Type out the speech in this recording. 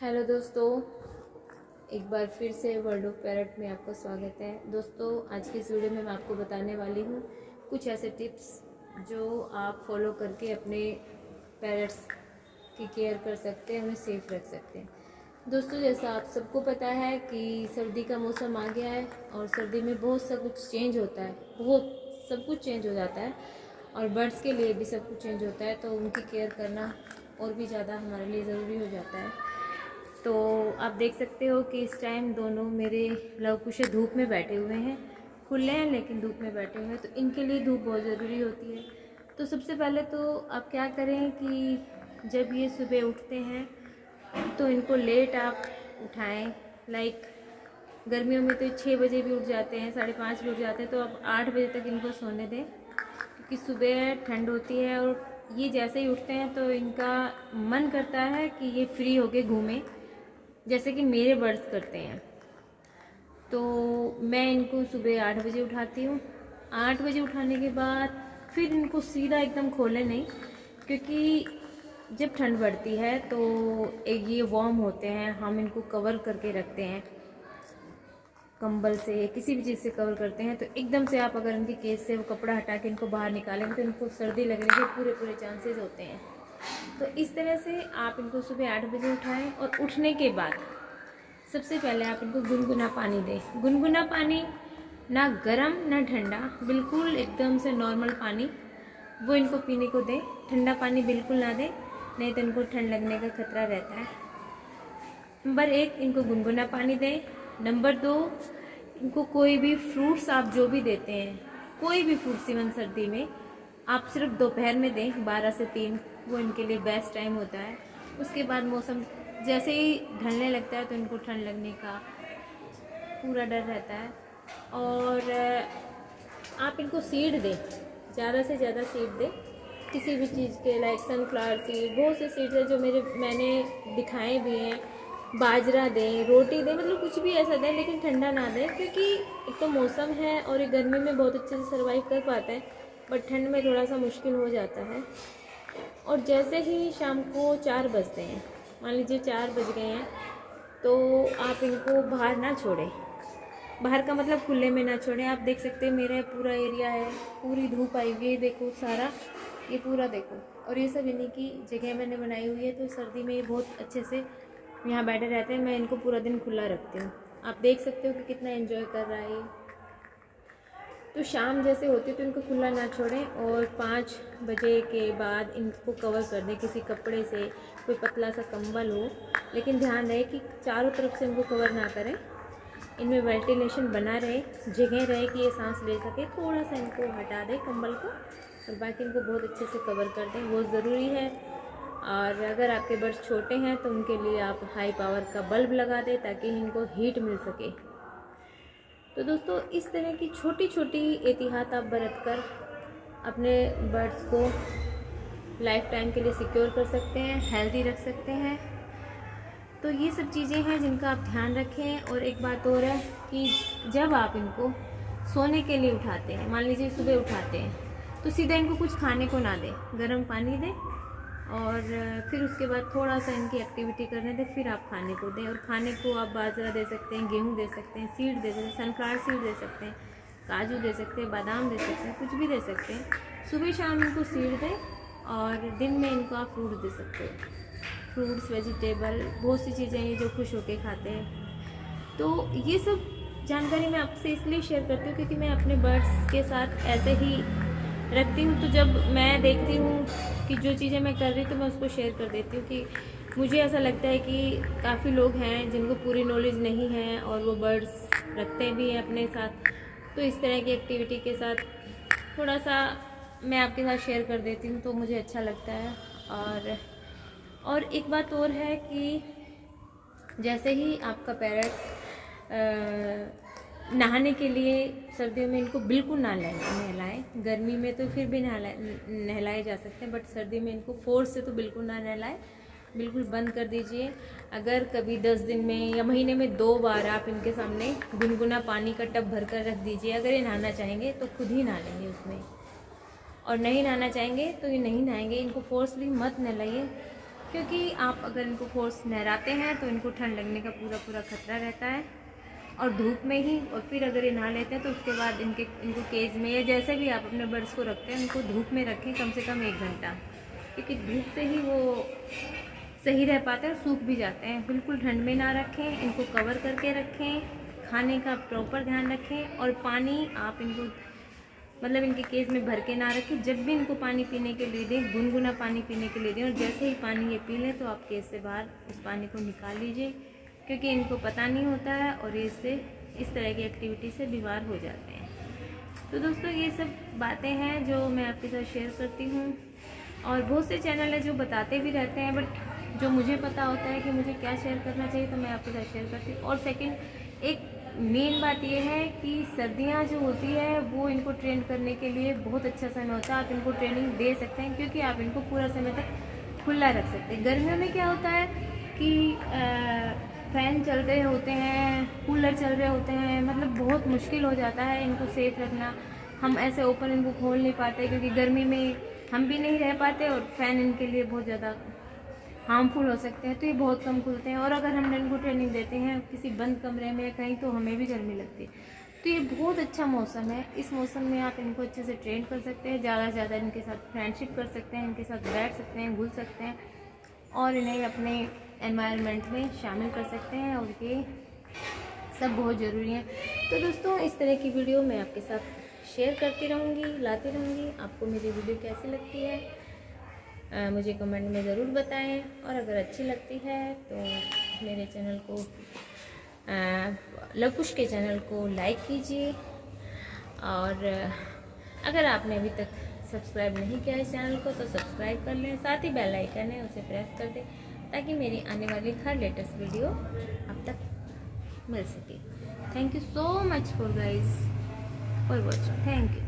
Hello दोस्तों, एक बार फिर से वर्ल्ड ऑफ पैरट में आपका स्वागत है। दोस्तों, आज की इस वीडियो में मैं आपको बताने वाली हूँ कुछ ऐसे टिप्स जो आप फॉलो करके अपने पैरट्स की केयर कर सकते हैं, उन्हें सेफ रख सकते हैं। दोस्तों, जैसा आप सबको पता है कि सर्दी का मौसम आ गया है और सर्दी में बहुत सा कुछ चेंज होता है, बहुत सब कुछ चेंज हो जाता है और बर्ड्स के लिए भी सब कुछ चेंज होता है, तो उनकी केयर करना और भी ज़्यादा हमारे लिए ज़रूरी हो जाता है। तो आप देख सकते हो कि इस टाइम दोनों मेरे लवकुश धूप में बैठे हुए हैं, खुले हैं लेकिन धूप में बैठे हुए हैं, तो इनके लिए धूप बहुत ज़रूरी होती है। तो सबसे पहले तो आप क्या करें कि जब ये सुबह उठते हैं तो इनको लेट आप उठाएं। लाइक गर्मियों में तो 6 बजे भी उठ जाते हैं, 5:30 भी उठ जाते हैं, तो आप 8 बजे तक इनको सोने दें, क्योंकि सुबह ठंड होती है और ये जैसे ही उठते हैं तो इनका मन करता है कि ये फ्री होके घूमें, जैसे कि मेरे बर्ड्स करते हैं। तो मैं इनको सुबह 8 बजे उठाती हूँ। 8 बजे उठाने के बाद फिर इनको सीधा एकदम खोले नहीं, क्योंकि जब ठंड बढ़ती है तो एक ये वार्म होते हैं, हम इनको कवर करके रखते हैं, कंबल से किसी भी चीज़ से कवर करते हैं। तो एकदम से आप अगर इनके केस से वो कपड़ा हटा के इनको बाहर निकालेंगे तो इनको सर्दी लगने के पूरे चांसेस होते हैं। तो इस तरह से आप इनको सुबह 8 बजे उठाएं और उठने के बाद सबसे पहले आप इनको गुनगुना पानी दें। गुनगुना पानी, ना गर्म ना ठंडा, बिल्कुल एकदम से नॉर्मल पानी, वो इनको पीने को दें। ठंडा पानी बिल्कुल ना दें, नहीं तो इनको ठंड लगने का खतरा रहता है। नंबर 1, इनको गुनगुना पानी दें। नंबर 2, इनको कोई भी फ्रूट्स आप जो भी देते हैं, कोई भी फ्रूट्स इवन सर्दी में आप सिर्फ दोपहर में दें, 12 से 3, वो इनके लिए बेस्ट टाइम होता है। उसके बाद मौसम जैसे ही ढलने लगता है तो इनको ठंड लगने का पूरा डर रहता है। और आप इनको सीड दें, ज़्यादा से ज़्यादा सीड दें किसी भी चीज़ के, लाइक सनफ्लावर सीड, बहुत से सीड्स हैं जो मैंने दिखाए भी हैं। बाजरा दें, रोटी दें, मतलब कुछ भी ऐसा दें, लेकिन ठंडा ना दें, क्योंकि एक तो मौसम है और ये गर्मी में बहुत अच्छे से सर्वाइव कर पाता है, बट ठंड में थोड़ा सा मुश्किल हो जाता है। और जैसे ही शाम को 4 बजते हैं, मान लीजिए 4 बज गए हैं, तो आप इनको बाहर ना छोड़ें। बाहर का मतलब खुले में ना छोड़ें। आप देख सकते हैं मेरा पूरा एरिया है, पूरी धूप आई हुई है, देखो सारा ये पूरा देखो, और ये सब इन्हीं की जगह मैंने बनाई हुई है, तो सर्दी में ये बहुत अच्छे से यहाँ बैठे रहते हैं। मैं इनको पूरा दिन खुला रखती हूँ, आप देख सकते हो कि कितना एंजॉय कर रहा है ये। तो शाम जैसे होती है तो इनको खुला ना छोड़ें, और 5 बजे के बाद इनको कवर कर दें किसी कपड़े से, कोई पतला सा कंबल हो, लेकिन ध्यान रहे कि चारों तरफ से इनको कवर ना करें, इनमें वेंटिलेशन बना रहे, जगह रहे कि ये सांस ले सके। थोड़ा सा इनको हटा दें कंबल को, और बाकी इनको बहुत अच्छे से कवर कर दें, बहुत ज़रूरी है। और अगर आपके बर्ड्स छोटे हैं तो उनके लिए आप हाई पावर का बल्ब लगा दें ताकि इनको हीट मिल सके। तो दोस्तों, इस तरह की छोटी छोटी एहतियात आप बरत कर अपने बर्ड्स को लाइफ टाइम के लिए सिक्योर कर सकते हैं, हेल्दी रख सकते हैं। तो ये सब चीज़ें हैं जिनका आप ध्यान रखें। और एक बात और है कि जब आप इनको सोने के लिए उठाते हैं, मान लीजिए सुबह उठाते हैं, तो सीधा इनको कुछ खाने को ना दें, गर्म पानी दें, और फिर उसके बाद थोड़ा सा इनकी एक्टिविटी करने दें, फिर आप खाने को दें। और खाने को आप बाजरा दे सकते हैं, गेहूँ दे सकते हैं, सीड दे सकते हैं, सनफ्लावर सीड दे सकते हैं, काजू दे सकते हैं, बादाम दे सकते हैं, कुछ भी दे सकते हैं। सुबह शाम इनको सीड दें, और दिन में इनको आप फ्रूट दे सकते हैं, फ्रूट्स, वेजिटेबल, बहुत सी चीज़ें हैं जो खुश होकर खाते हैं। तो ये सब जानकारी मैं आपसे इसलिए शेयर करती हूँ क्योंकि मैं अपने बर्ड्स के साथ ऐसे ही रखती हूँ। तो जब मैं देखती हूँ कि जो चीज़ें मैं कर रही हूँ तो मैं उसको शेयर कर देती हूँ, कि मुझे ऐसा लगता है कि काफ़ी लोग हैं जिनको पूरी नॉलेज नहीं है और वो बर्ड्स रखते भी हैं अपने साथ। तो इस तरह की एक्टिविटी के साथ थोड़ा सा मैं आपके साथ शेयर कर देती हूँ, तो मुझे अच्छा लगता है। और एक बात और है कि जैसे ही आपका पैरट नहाने के लिए, सर्दियों में इनको बिल्कुल ना नहलाएं। गर्मी में तो फिर भी नहलाए जा सकते हैं, बट सर्दी में इनको फोर्स से तो बिल्कुल ना नहलाएं, बिल्कुल बंद कर दीजिए। अगर कभी 10 दिन में या महीने में 2 बार आप इनके सामने गुनगुना पानी का टब भर कर रख दीजिए। अगर ये नहाना चाहेंगे तो खुद ही नहा लेंगे उसमें, और नहीं नहाना चाहेंगे तो ये नहीं नहाएंगे। इनको फोर्सली मत नहलाइए, क्योंकि आप अगर इनको फोर्स नहराते हैं तो इनको ठंड लगने का पूरा खतरा रहता है, और धूप में ही। और फिर अगर ये नहा लेते हैं तो उसके बाद इनको केज में या जैसे भी आप अपने बर्ड्स को रखते हैं उनको धूप में रखें कम से कम 1 घंटा, क्योंकि धूप से ही वो सही रह पाते हैं, सूख भी जाते हैं। बिल्कुल ठंड में ना रखें, इनको कवर करके रखें, खाने का प्रॉपर ध्यान रखें, और पानी आप इनको मतलब इनके केज में भर के ना रखें। जब भी इनको पानी पीने के लिए दें, गुनगुना पानी पीने के लिए दें, और जैसे ही पानी ये पी लें तो आप केज से बाहर उस पानी को निकाल लीजिए, क्योंकि इनको पता नहीं होता है और इससे इस तरह की एक्टिविटी से बीमार हो जाते हैं। तो दोस्तों ये सब बातें हैं जो मैं आपके साथ शेयर करती हूँ, और बहुत से चैनल है जो बताते भी रहते हैं, बट जो मुझे पता होता है कि मुझे क्या शेयर करना चाहिए तो मैं आपके साथ शेयर करती हूँ। और सेकंड, एक मेन बात यह है कि सर्दियाँ जो होती है वो इनको ट्रेन करने के लिए बहुत अच्छा समय होता है। आप इनको ट्रेनिंग दे सकते हैं, क्योंकि आप इनको पूरा समय तक खुला रख सकते हैं। गर्मियों में क्या होता है कि फ़ैन चल रहे होते हैं, कूलर चल रहे होते हैं, मतलब बहुत मुश्किल हो जाता है इनको सेफ रखना। हम ऐसे ओपन इनको खोल नहीं पाते, क्योंकि गर्मी में हम भी नहीं रह पाते और फ़ैन इनके लिए बहुत ज़्यादा हार्मफुल हो सकते हैं, तो ये बहुत कम खुलते हैं। और अगर हम इनको ट्रेनिंग देते हैं किसी बंद कमरे में या कहीं, तो हमें भी गर्मी लगती है। तो ये बहुत अच्छा मौसम है, इस मौसम में आप इनको अच्छे से ट्रेन कर सकते हैं, ज़्यादा से ज़्यादा इनके साथ फ्रेंडशिप कर सकते हैं, इनके साथ बैठ सकते हैं, घुल सकते हैं, और इन्हें अपने एनवायरनमेंट में शामिल कर सकते हैं, और ये सब बहुत ज़रूरी है। तो दोस्तों इस तरह की वीडियो मैं आपके साथ शेयर करती रहूँगी, लाती रहूँगी। आपको मेरी वीडियो कैसी लगती है मुझे कमेंट में ज़रूर बताएं, और अगर अच्छी लगती है तो मेरे चैनल को लवकुश के चैनल को लाइक कीजिए, और अगर आपने अभी तक सब्सक्राइब नहीं किया इस चैनल को तो सब्सक्राइब कर लें, साथ ही बेल आइकन है उसे प्रेस कर दें, ताकि मेरी आने वाली हर लेटेस्ट वीडियो आप तक मिल सके। Thank you so much for guys for watching. Thank you.